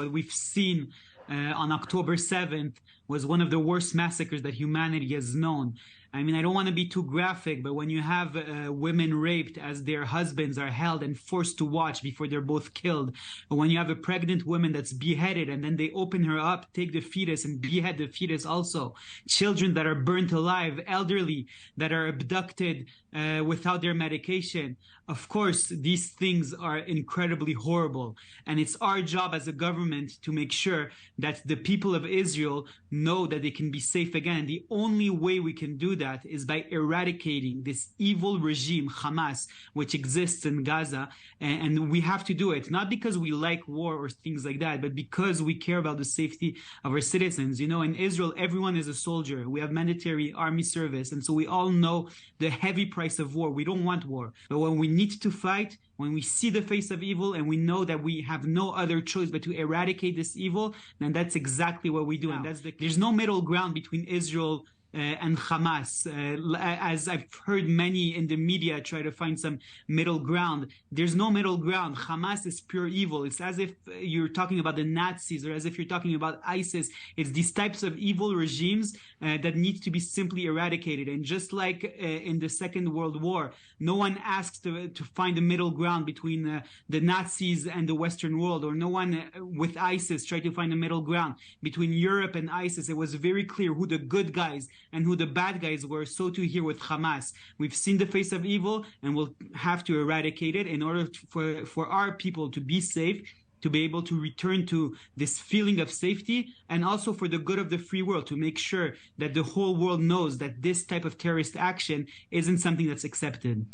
What we've seen on October 7th was one of the worst massacres that humanity has known. I mean, I don't want to be too graphic, but when you have women raped as their husbands are held and forced to watch before they're both killed, or when you have a pregnant woman that's beheaded and then they open her up, take the fetus and behead the fetus also, children that are burnt alive, elderly that are abducted without their medication. Of course, these things are incredibly horrible. And it's our job as a government to make sure that the people of Israel know that they can be safe again. And the only way we can do that is by eradicating this evil regime, Hamas, which exists in Gaza. And we have to do it, not because we like war or things like that, but because we care about the safety of our citizens. You know, in Israel, everyone is a soldier. We have mandatory army service. And so we all know the heavy price of war. We don't want war. But when we need to fight, when we see the face of evil and we know that we have no other choice but to eradicate this evil, then that's exactly what we do. And there's no middle ground between Israel and Hamas. As I've heard many in the media try to find some middle ground, there's no middle ground. Hamas is pure evil. It's as if you're talking about the Nazis or as if you're talking about ISIS. It's these types of evil regimes that need to be simply eradicated. And just like in the Second World War, no one asks to find a middle ground between the Nazis and the Western world, or no one with ISIS tried to find a middle ground between Europe and ISIS. It was very clear who the good guys and who the bad guys were. So too here with Hamas. We've seen the face of evil and we'll have to eradicate it in order for our people to be safe, to be able to return to this feeling of safety, and also for the good of the free world, to make sure that the whole world knows that this type of terrorist action isn't something that's accepted.